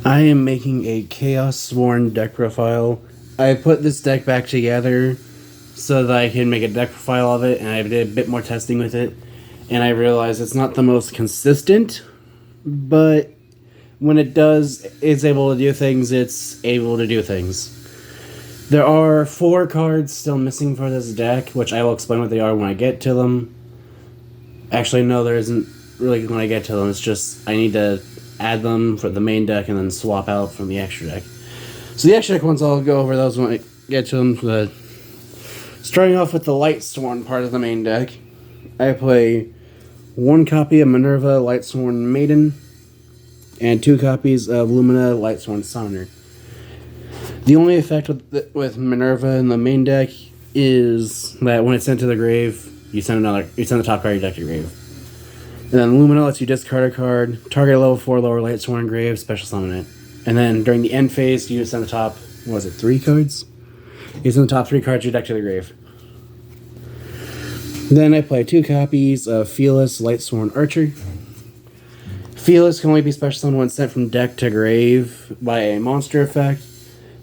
I am making a Chaos-Sworn deck profile. I put this deck back together so that I can make a deck profile of it, and I did a bit more testing with it, and I realized it's not the most consistent, but when it is able to do things, it's able to do things. There are 4 cards still missing for this deck, which I will explain what they are when I get to them. Actually, no, there isn't really when I get to them. It's just I need to add them for the main deck and then swap out from the extra deck. So the extra deck ones, I'll go over those when I get to them. But starting off with the Lightsworn part of the main deck, I play 1 copy of Minerva Lightsworn Maiden and 2 copies of Lumina Lightsworn Summoner. The only effect with Minerva in the main deck is that when it's sent to the grave, you send the top card of your deck to your grave. And then Lumina lets you discard a card, target a level 4 lower Lightsworn grave, special summon it. And then during the end phase, you send the top, 3 cards? You send the top 3 cards of your deck to the grave. Then I play 2 copies of Fearless Lightsworn Archer. Fearless can only be special summoned when sent from deck to grave by a monster effect,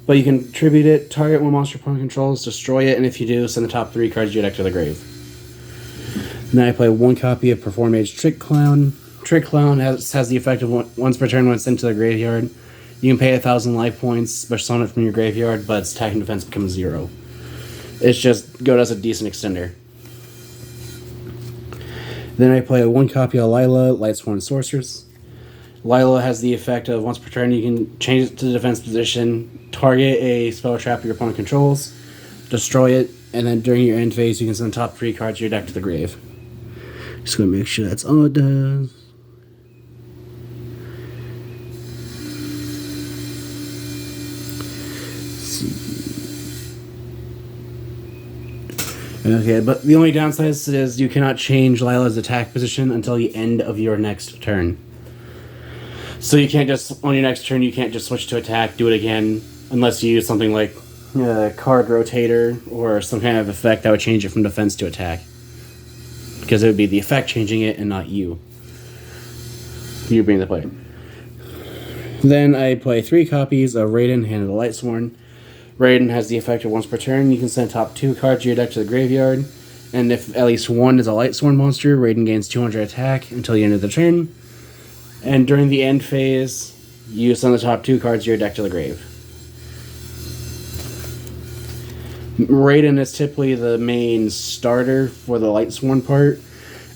but you can tribute it, target one monster opponent controls, destroy it, and if you do, send the top 3 cards of your deck to the grave. Then I play 1 copy of Perform Mage Trick Clown. Trick Clown has the effect of once per turn when it's sent to the graveyard. You can pay 1,000 life points, special summon it from your graveyard, but its attack and defense becomes 0. It's just good as a decent extender. Then I play 1 copy of Lila, Lightsworn Sorceress. Lila has the effect of once per turn you can change it to the defense position, target a spell trap your opponent controls, destroy it, and then during your end phase you can send the top 3 cards of your deck to the grave. Just gonna make sure that's all it does. Okay, but the only downside is you cannot change Lila's attack position until the end of your next turn. So you can't just, on your next turn, you can't just switch to attack, do it again, unless you use something like a card rotator or some kind of effect that would change it from defense to attack. Because it would be the effect changing it and not you. You being the player. Then I play 3 copies of Raiden, Hand of the Lightsworn. Raiden has the effect of once per turn, you can send top 2 cards of your deck to the graveyard, and if at least one is a Lightsworn monster, Raiden gains 200 attack until the end of the turn, and during the end phase, you send the top 2 cards of your deck to the grave. Raiden is typically the main starter for the Lightsworn part,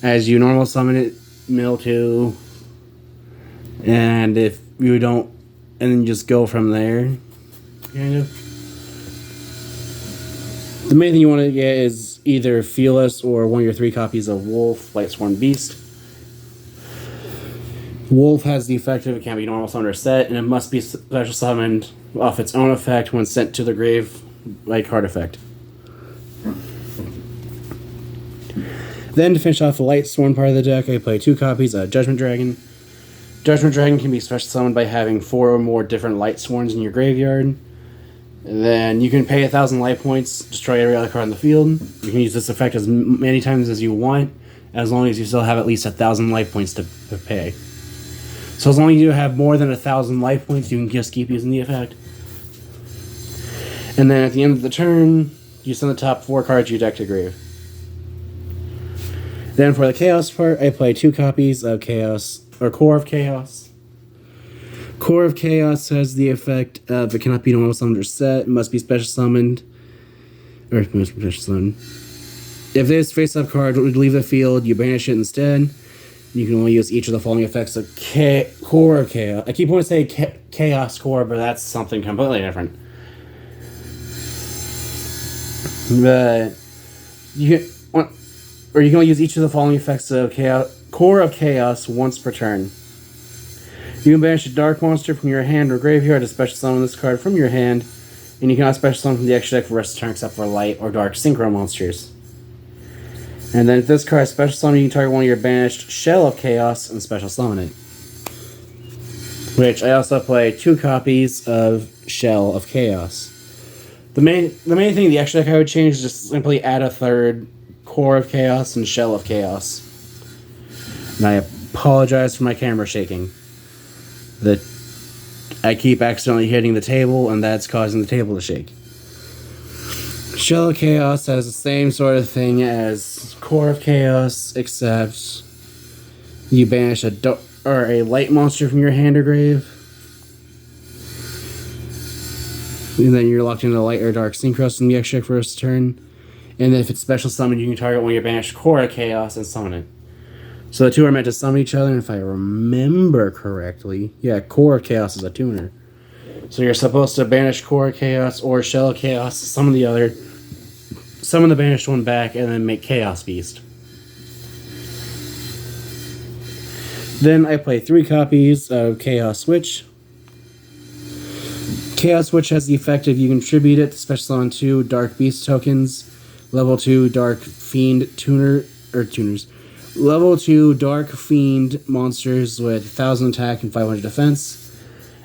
as you normal summon it, mill 2, and if you don't, and then just go from there, kind of. The main thing you want to get is either Fearless or one of your 3 copies of Wolf, Lightsworn Beast. Wolf has the effect of it can't be normal summoned or set, and it must be special summoned off its own effect when sent to the grave by card effect. Then to finish off the Lightsworn part of the deck, I play 2 copies of Judgment Dragon. Judgment Dragon can be special summoned by having 4 or more different Lightsworns in your graveyard. And then you can pay 1,000 life points, destroy every other card in the field. You can use this effect as many times as you want, as long as you still have at least 1,000 life points to pay. So as long as you have more than 1,000 life points, you can just keep using the effect. And then at the end of the turn, you send the top 4 cards of your deck to grave. Then for the Chaos part, I play 2 copies of Chaos, or Core of Chaos. Core of Chaos has the effect of it cannot be normal summoned or set, it must be special summoned. Or must be special summoned. If this face-up card would leave the field, you banish it instead. You can only use each of the following effects of Core of Chaos. I keep wanting to say Chaos Core, but that's something completely different. But you can only use each of the following effects of Core of Chaos once per turn. You can banish a dark monster from your hand or graveyard to special summon this card from your hand, and you cannot special summon from the extra deck for the rest of the turn except for light or dark synchro monsters. And then if this card is special summon, you can target one of your banished Shell of Chaos and special summon it. Which I also play 2 copies of Shell of Chaos. The main thing the extra deck I would change is just simply add a 3rd Core of Chaos and Shell of Chaos. And I apologize for my camera shaking. The I keep accidentally hitting the table, and that's causing the table to shake. Shell of Chaos has the same sort of thing as Core of Chaos, except you banish a light monster from your hand or grave, and then you're locked into light or dark synchros in the extra for a turn. And then if it's special summoned, you can target one of your banished Core of Chaos and summon it. So the two are meant to summon each other, and if I remember correctly, yeah, Core of Chaos is a tuner. So you're supposed to banish Core of Chaos or Shell of Chaos, summon the other, summon the banished one back, and then make Chaos Beast. Then I play 3 copies of Chaos Switch. Chaos Switch has the effect of you contribute it to special summon 2 Dark Beast tokens, level 2 Dark Fiend tuners. Level 2 Dark Fiend monsters with 1,000 attack and 500 defense.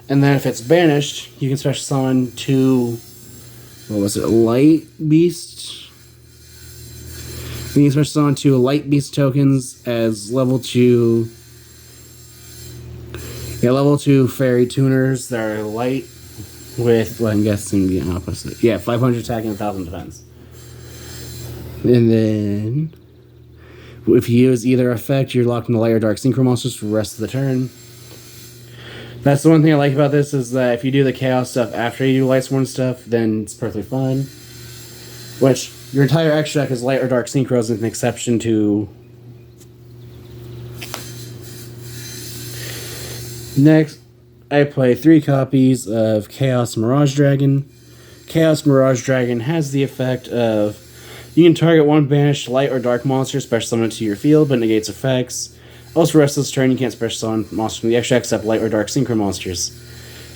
And then if it's banished, you can special summon 2... What was it? Light Beast? You can special summon 2 Light Beast tokens as level 2... Yeah, level 2 Fairy tuners that are light with, well, I'm guessing the opposite. Yeah, 500 attack and 1,000 defense. And then... if you use either effect, you're locked into light or dark synchro monsters for the rest of the turn. That's the one thing I like about this, is that if you do the chaos stuff after you do Lightsworn stuff, then it's perfectly fine. Which, your entire extra deck is light or dark synchros with an exception to... Next, I play 3 copies of Chaos Mirage Dragon. Chaos Mirage Dragon has the effect of... you can target one banished light or dark monster, special summon it to your field, but negates effects. Also, for the rest of this turn, you can't special summon monsters from the extra except light or dark synchro monsters.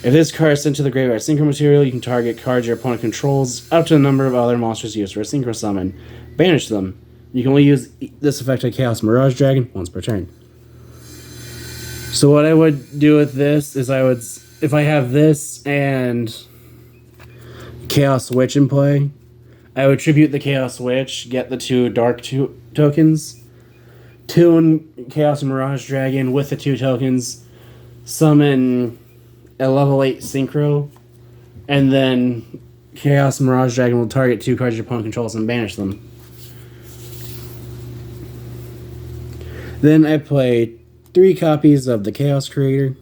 If this card is sent to the graveyard synchro material, you can target cards your opponent controls up to the number of other monsters used for a synchro summon. Banish them. You can only use this effect on Chaos Mirage Dragon once per turn. So what I would do with this is I would, if I have this and Chaos Witch in play, I would tribute the Chaos Witch, get the 2 Dark tokens, tune Chaos Mirage Dragon with the 2 tokens, summon a level 8 Synchro, and then Chaos Mirage Dragon will target 2 cards your opponent controls and banish them. Then I play 3 copies of the Chaos Creator.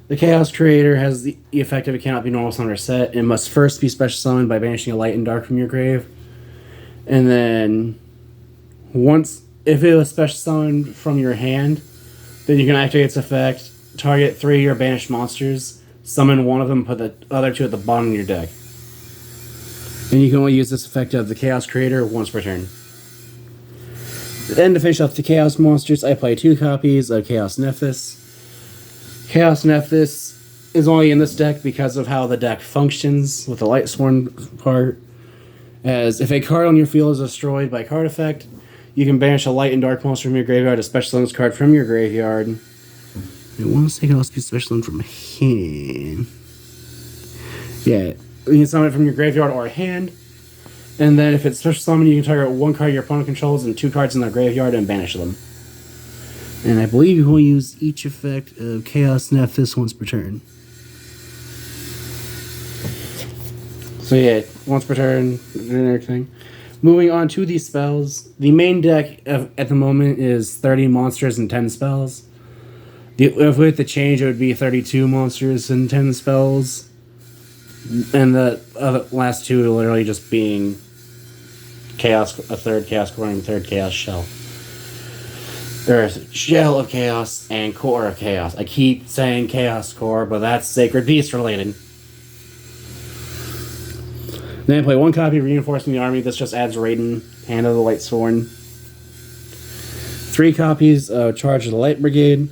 The Chaos Creator has the effect of it cannot be normal summoned or set. It must first be special summoned by banishing a light and dark from your grave. And then, once, if it was special summoned from your hand, then you can activate its effect, target 3 of your banished monsters, summon one of them, put the other 2 at the bottom of your deck. And you can only use this effect of the Chaos Creator once per turn. Then to finish off the Chaos monsters, I play 2 copies of Chaos Nephthys. Chaos Nephthys is only in this deck because of how the deck functions with the Lightsworn part. As if a card on your field is destroyed by card effect, you can banish a light and dark monster from your graveyard, a special summon this card from your graveyard. I want to say it can also be special summon from hand. Yeah, you can summon it from your graveyard or hand. And then if it's special summon, you can target 1 card your opponent controls and 2 cards in their graveyard and banish them. And I believe you will use each effect of Chaos Nephthys once per turn. So yeah, once per turn and everything. Moving on to these spells. The main deck at the moment is 30 monsters and 10 spells. If we had to change, it would be 32 monsters and 10 spells. And the last 2 are literally just being Chaos, a 3rd Chaos Core and 3rd Chaos Shell. There's Shell of Chaos and Core of Chaos. I keep saying Chaos Core, but that's Sacred Beast related. Then I play 1 copy of Reinforcing the Army. This just adds Raiden, Hand of the Lightsworn. 3 copies of Charge of the Light Brigade.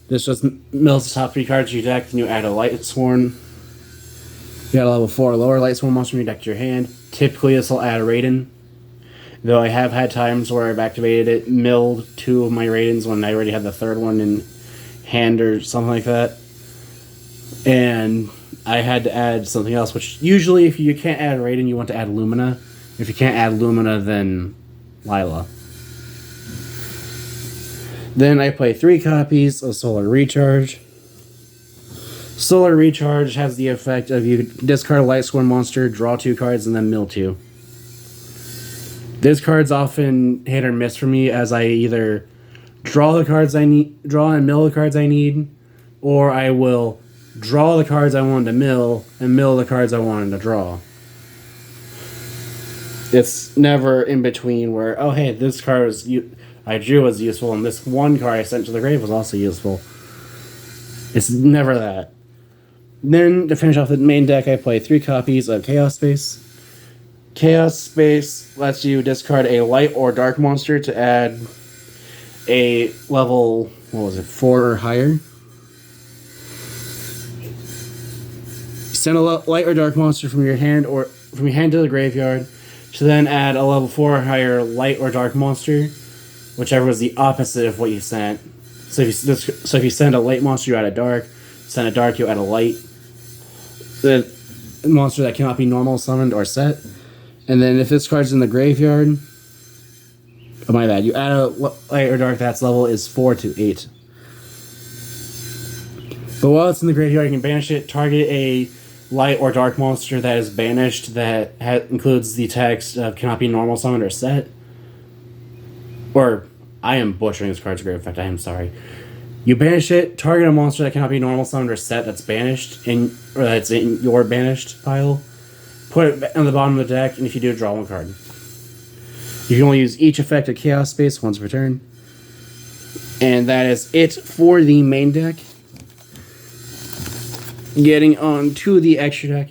This just mills the top 3 cards of your deck, then you add a Lightsworn. You got a level 4 or lower Lightsworn monster from your deck to your hand. Typically this will add a Raiden. Though I have had times where I've activated it, milled 2 of my Raidens when I already had the 3rd one in hand or something like that. And I had to add something else, which usually if you can't add Raiden, you want to add Lumina. If you can't add Lumina, then Lila. Then I play 3 copies of Solar Recharge. Solar Recharge has the effect of you discard a Lightsworn monster, draw 2 cards, and then mill 2. This card's often hit or miss for me, as I either draw the cards I need, draw and mill the cards I need, or I will draw the cards I wanted to mill and mill the cards I wanted to draw. It's never in between where, oh hey, this card I drew was useful, and this one card I sent to the grave was also useful. It's never that. Then, to finish off the main deck, I play 3 copies of Chaos Space. Chaos Space lets you discard a light or dark monster to add a level, 4 or higher. Send a light or dark monster from your hand to the graveyard to then add a level 4 or higher light or dark monster, whichever was the opposite of what you sent. So if you send a light monster, you add a dark. Send a dark, you add a light. The monster that cannot be normal summoned or set. And then if this card's in the graveyard, oh my bad, you add a light or dark that's level is 4 to 8. But while it's in the graveyard, you can banish it, target a light or dark monster that is banished that includes the text of cannot be normal summoned or set. Or, I am butchering this card's grave effect, I am sorry. You banish it, target a monster that cannot be normal summoned or set that's banished, or that's in your banished pile. Put it on the bottom of the deck, and if you do, draw 1 card. You can only use each effect of Chaos Space once per turn. And that is it for the main deck. Getting on to the extra deck,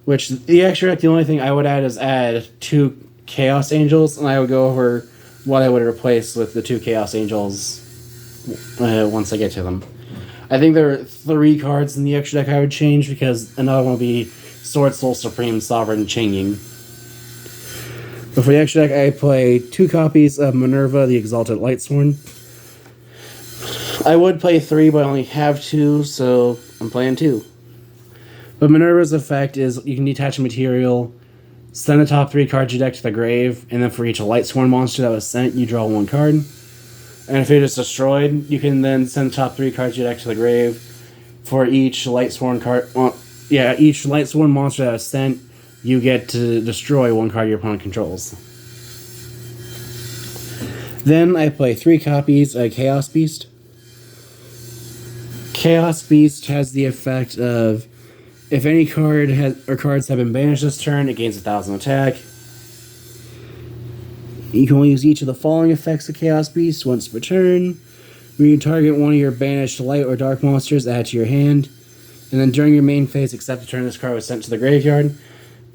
which the extra deck, the only thing I would add is add 2 Chaos Angels, and I would go over what I would replace with the 2 Chaos Angels once I get to them. I think there are 3 cards in the extra deck I would change, because another one will be Sword Soul Supreme Sovereign Changing. But for the extra deck, I play 2 copies of Minerva, the Exalted Lightsworn. I would play 3, but I only have 2, so I'm playing 2. But Minerva's effect is you can detach a material, send the top 3 cards of your deck to the grave, and then for each Lightsworn monster that was sent, you draw 1 card. And if it is destroyed, you can then send the top 3 cards of your deck to the grave. For each Lightsworn each Lightsworn monster that was sent, you get to destroy 1 card your opponent controls. Then I play 3 copies of Chaos Beast. Chaos Beast has the effect of if any card cards have been banished this turn, it gains 1,000 attack. You can only use each of the following effects of Chaos Beast once per turn. Where you can target one of your banished light or dark monsters, add to your hand. And then during your main phase, except the turn this card was sent to the graveyard,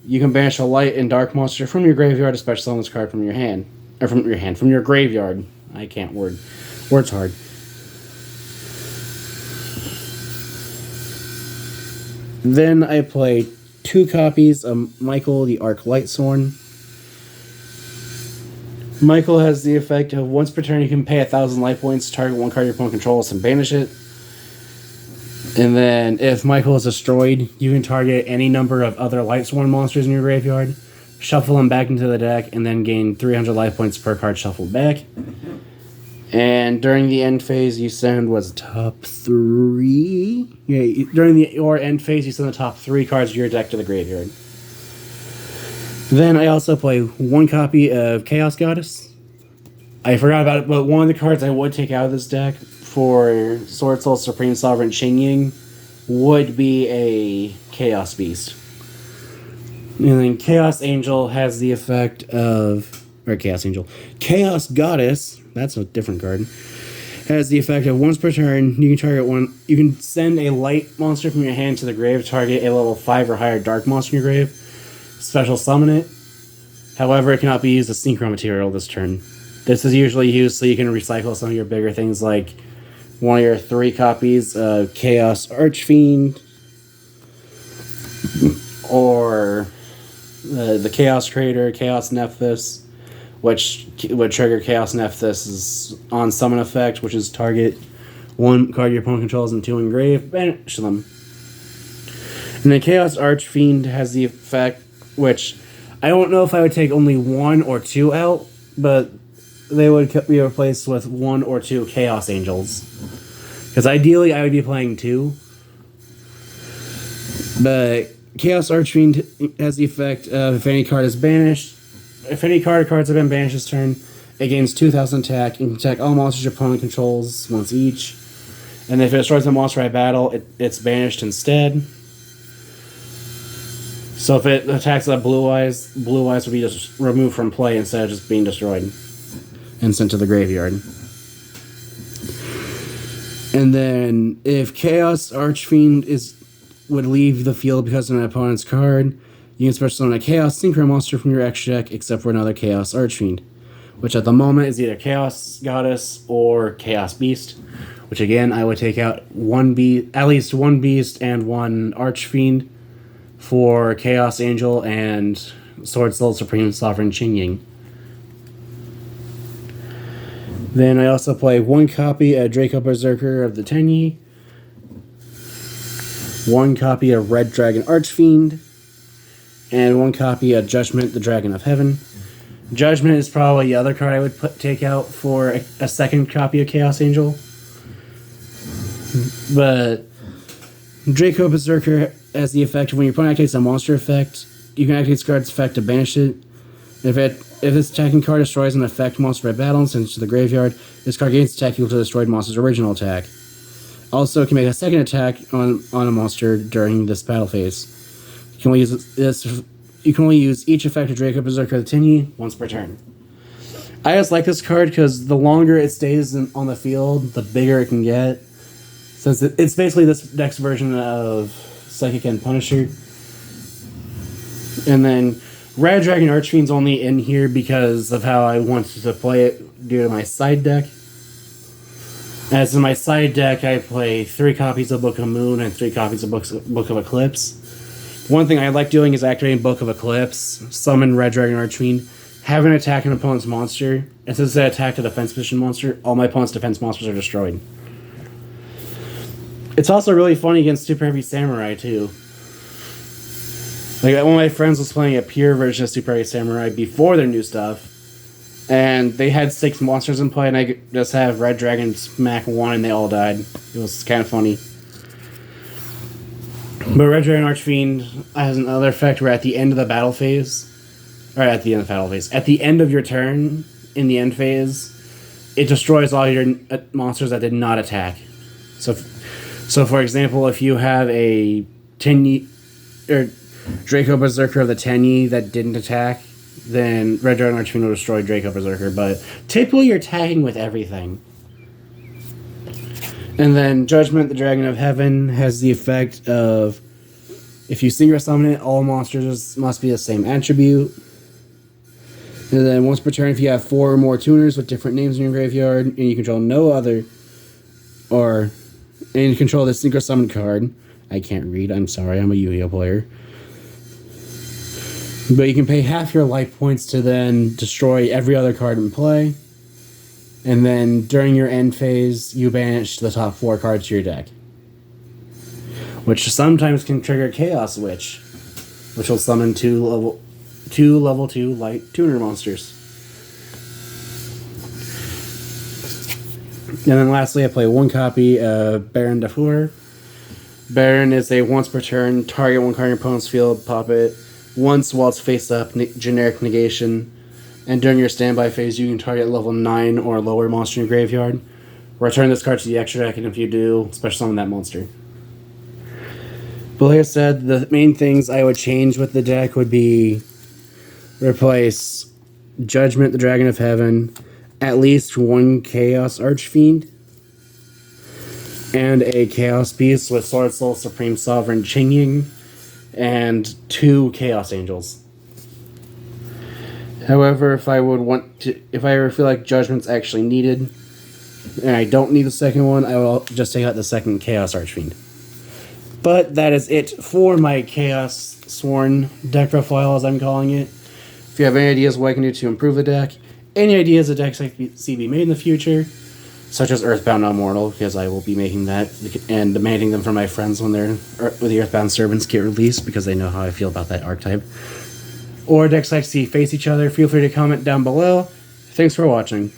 you can banish a light and dark monster from your graveyard, especially summon this card from your hand. Or from your graveyard. I can't word. Word's hard. Then I play 2 copies of Michael the Arc Lightsworn. Michael has the effect of once per turn you can pay 1,000 life points, target 1 card your opponent controls, and banish it. And then if Michael is destroyed, you can target any number of other Lightsworn monsters in your graveyard, shuffle them back into the deck, and then gain 300 life points per card shuffled back. And during the end phase, you send top 3. Yeah, during your end phase, you send the top 3 cards of your deck to the graveyard. Then I also play 1 copy of Chaos Goddess. I forgot about it, but one of the cards I would take out of this deck for Sword Soul Supreme Sovereign Ching would be a Chaos Beast. And then Chaos Angel has the effect of... Or Chaos Angel. Chaos Goddess, that's a different card, has the effect of once per turn, you can target one... You can send a light monster from your hand to the grave, target a level 5 or higher dark monster in your grave, special summon it. However, it cannot be used as synchro material this turn. This is usually used so you can recycle some of your bigger things, like one of your 3 copies of Chaos Archfiend, or the Chaos Creator, Chaos Nephthys, which would trigger Chaos Nephthys' on summon effect, which is target 1 card your opponent controls and 2 engrave, banish them. And the Chaos Archfiend has the effect, which I don't know if I would take only 1 or 2 out, but they would be replaced with 1 or 2 Chaos Angels. Because ideally I would be playing 2. But Chaos Archfiend has the effect of if any card is banished, if any card or cards have been banished this turn, it gains 2,000 attack and can attack all monsters your opponent controls once each. And if it destroys a monster by battle, it's banished instead. So if it attacks a Blue Eyes would be just removed from play instead of just being destroyed and sent to the graveyard. And then if Chaos Archfiend would leave the field because of an opponent's card, you can special summon a Chaos Synchro monster from your extra deck except for another Chaos Archfiend, which at the moment is either Chaos Goddess or Chaos Beast, which again I would take out at least one Beast and one Archfiend for Chaos Angel and Sword Soul Supreme Sovereign Qingying. Then I also play one copy of Draco Berserker of the Tenyi, one copy of Red Dragon Archfiend, and one copy of Judgment, the Dragon of Heaven. Judgment is probably the other card I would take out for a second copy of Chaos Angel. But Draco Berserker has the effect of when your opponent activates a monster effect, you can activate this card's effect to banish it. If this attacking card destroys an effect monster by battle and sends it to the graveyard, this card gains attack equal to the destroyed monster's original attack. Also, it can make a second attack on a monster during this battle phase. You can only use each effect of Draco Berserker of the Tenyi once per turn. I just like this card because the longer it stays on the field, the bigger it can get. Since it's basically this deck's version of Psychic and Punisher. And then Red Dragon Archfiend's only in here because of how I wanted to play it due to my side deck. As in my side deck, I play 3 copies of Book of Moon and 3 copies of Book of Eclipse. One thing I like doing is activating Book of Eclipse, summon Red Dragon Archfiend, have an attack an opponent's monster, and since they attack a defense position monster, all my opponent's defense monsters are destroyed. It's also really funny against Super Heavy Samurai, too. Like, one of my friends was playing a pure version of Super Heavy Samurai before their new stuff, and they had 6 monsters in play, and I just have Red Dragon smack 1, and they all died. It was kind of funny. But Red Dragon Archfiend has another effect where at the end of the battle phase, at the end of your turn, in the end phase, it destroys all your monsters that did not attack. So for example, if you have a Draco Berserker of the Tenyi that didn't attack, then Red Dragon Archfiend will destroy Draco Berserker, but typically you're attacking with everything. And then Judgment, the Dragon of Heaven, has the effect of if you synchro summon it, all monsters must be the same attribute. And then once per turn, if you have 4 or more tuners with different names in your graveyard, and you control no other, and you control the synchro summon card, I can't read, I'm sorry, I'm a Yu-Gi-Oh player. But you can pay half your life points to then destroy every other card in play. And then during your end phase, you banish the top 4 cards to your deck. Which sometimes can trigger Chaos Witch, which will summon 2 level 2 light tuner monsters. And then lastly, I play 1 copy of Baron Dafour. Baron is a once per turn, target 1 card in your opponent's field, pop it once while it's face up, generic negation. And during your standby phase, you can target level 9 or lower monster in your graveyard. Return this card to the extra deck, and if you do, special summon that monster. But like I said, the main things I would change with the deck would be replace Judgment, the Dragon of Heaven, at least 1 Chaos Archfiend, and a Chaos Beast with Sword Soul Supreme Sovereign Qingying, and 2 Chaos Angels. However, if I ever feel like Judgment's actually needed, and I don't need the second one, I will just take out the second Chaos Archfiend. But that is it for my Chaos Sworn deck profile, as I'm calling it. If you have any ideas what I can do to improve the deck, any ideas of decks I see be made in the future, such as Earthbound Immortal, because I will be making that and demanding them from my friends when the Earthbound Servants get released, because they know how I feel about that archetype. Or decks I see face each other, feel free to comment down below. Thanks for watching.